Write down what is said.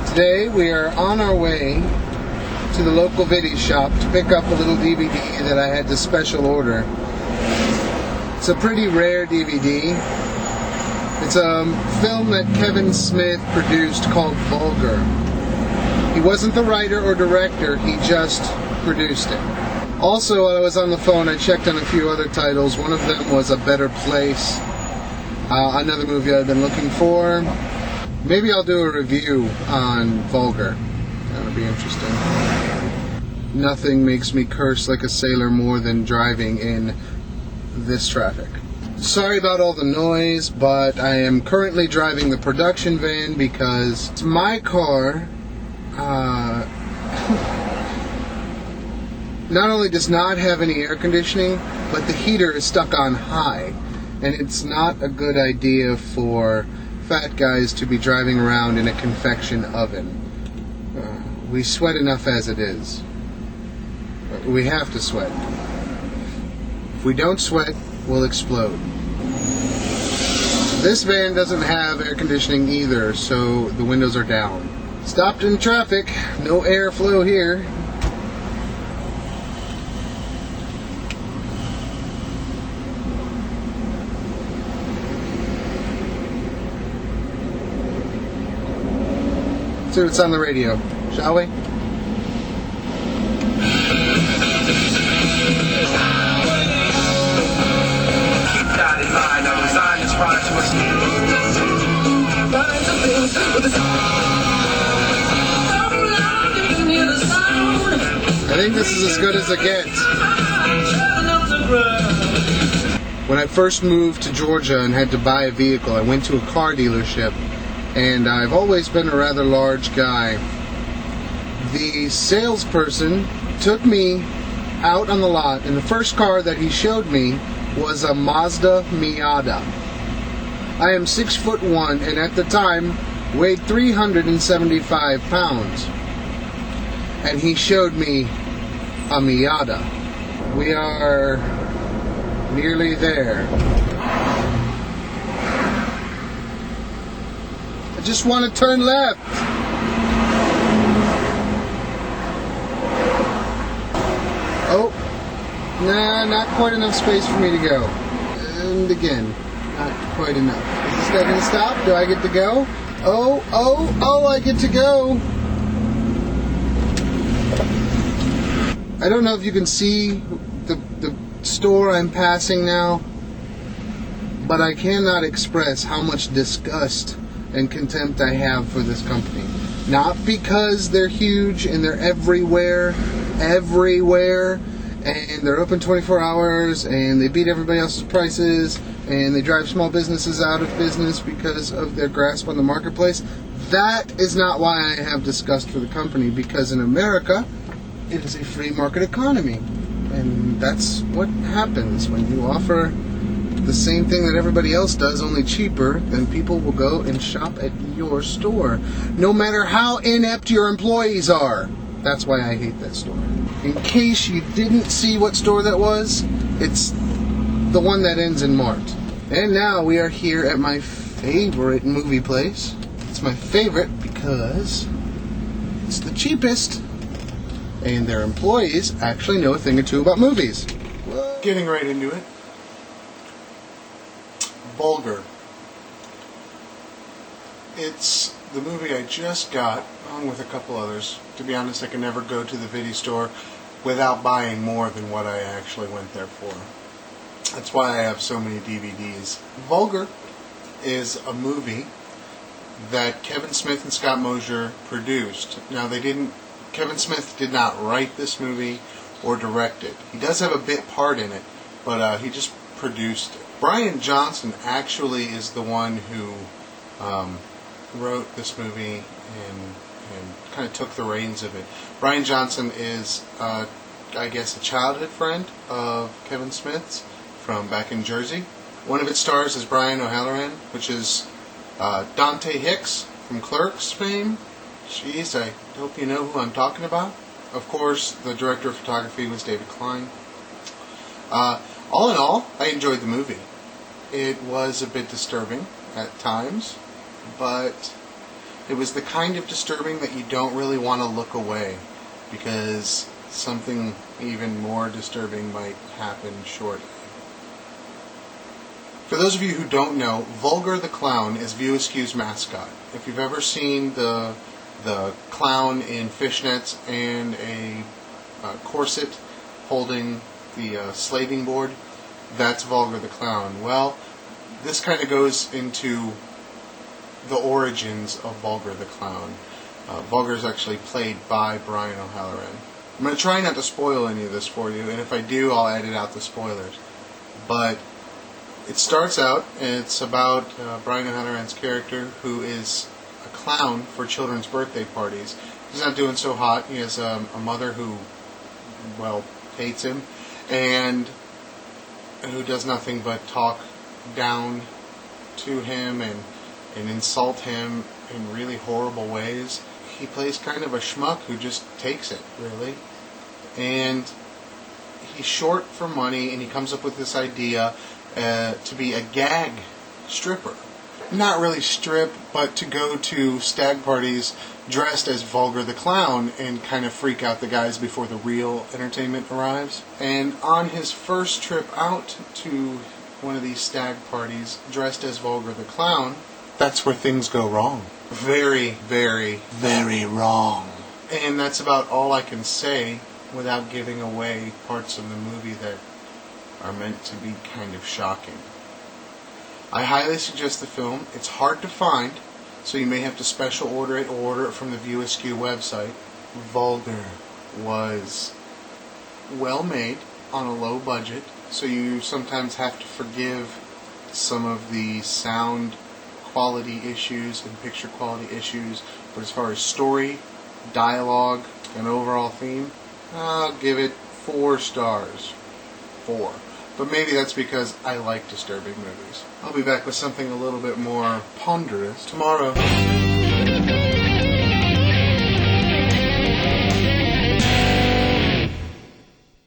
Today we are on our way to the local viddy shop to pick up a little DVD that I had to special order. It's a pretty rare DVD. It's a film that Kevin Smith produced called Vulgar. He wasn't the writer or director, he just produced it. Also, while I was on the phone, I checked on a few other titles. One of them was A Better Place, another movie I've been looking for. Maybe I'll do a review on Vulgar. That'll be interesting. Nothing makes me curse like a sailor more than driving in this traffic. Sorry about all the noise, but I am currently driving the production van because my car not only does not have any air conditioning, but the heater is stuck on high. And it's not a good idea for fat guys to be driving around in a confection oven. We sweat enough as it is. We have to sweat. If we don't sweat, we'll explode. This van doesn't have air conditioning either, so the windows are down. Stopped in traffic, no airflow here. See what's on the radio, shall we? I think this is as good as it gets. When I first moved to Georgia and had to buy a vehicle, I went to a car dealership, and I've always been a rather large guy. The salesperson took me out on the lot, and the first car that he showed me was a Mazda Miata. I am 6'1", and at the time weighed 375 pounds. And he showed me a Miata. We are nearly there. I just want to turn left. Oh, nah, not quite enough space for me to go. And again, not quite enough. Is this guy gonna stop? Do I get to go? Oh, I get to go. I don't know if you can see the store I'm passing now, but I cannot express how much disgust and contempt I have for this company. Not because they're huge and they're everywhere, and they're open 24 hours, and they beat everybody else's prices, and they drive small businesses out of business because of their grasp on the marketplace. That is not why I have disgust for the company, because in America, it is a free market economy. And that's what happens when you offer the same thing that everybody else does, only cheaper, then people will go and shop at your store, no matter how inept your employees are. That's why I hate that store. In case you didn't see what store that was, it's the one that ends in Mart. And now we are here at my favorite movie place. It's my favorite because it's the cheapest, and their employees actually know a thing or two about movies. Getting right into it. Vulgar. It's the movie I just got, along with a couple others. To be honest, I can never go to the video store without buying more than what I actually went there for. That's why I have so many DVDs. Vulgar is a movie that Kevin Smith and Scott Mosier produced. Now, Kevin Smith did not write this movie or direct it. He does have a bit part in it, but he just produced it. Brian Johnson actually is the one who wrote this movie and kind of took the reins of it. Brian Johnson is, I guess, a childhood friend of Kevin Smith's from back in Jersey. One of its stars is Brian O'Halloran, which is Dante Hicks from Clerks fame. Jeez, I hope you know who I'm talking about. Of course, the director of photography was David Klein. All in all, I enjoyed the movie. It was a bit disturbing at times, but It was the kind of disturbing that you don't really want to look away, because something even more disturbing might happen shortly. For those of you who don't know, Vulgar the Clown is View Askew's mascot. If you've ever seen the clown in fishnets and a corset holding the slaving board, that's Vulgar the Clown. Well, this kind of goes into the origins of Vulgar the Clown. Vulgar is actually played by Brian O'Halloran. I'm going to try not to spoil any of this for you, and if I do, I'll edit out the spoilers. But it starts out, and it's about Brian O'Halloran's character, who is a clown for children's birthday parties. He's not doing so hot. He has a mother who, well, hates him, and who does nothing but talk down to him and insult him in really horrible ways. He plays kind of a schmuck who just takes it, really. And he's short for money, and he comes up with this idea to be a gag stripper. Not really strip, but to go to stag parties dressed as Vulgar the Clown and kind of freak out the guys before the real entertainment arrives. And on his first trip out to one of these stag parties dressed as Vulgar the Clown, that's where things go wrong. Very, very, very wrong. And that's about all I can say without giving away parts of the movie that are meant to be kind of shocking. I highly suggest the film. It's hard to find, so you may have to special order it or order it from the View Askew website. Vulgar was well made on a low budget, so you sometimes have to forgive some of the sound quality issues and picture quality issues, but as far as story, dialogue, and overall theme, I'll give it 4 stars. 4. But maybe that's because I like disturbing movies. I'll be back with something a little bit more ponderous tomorrow.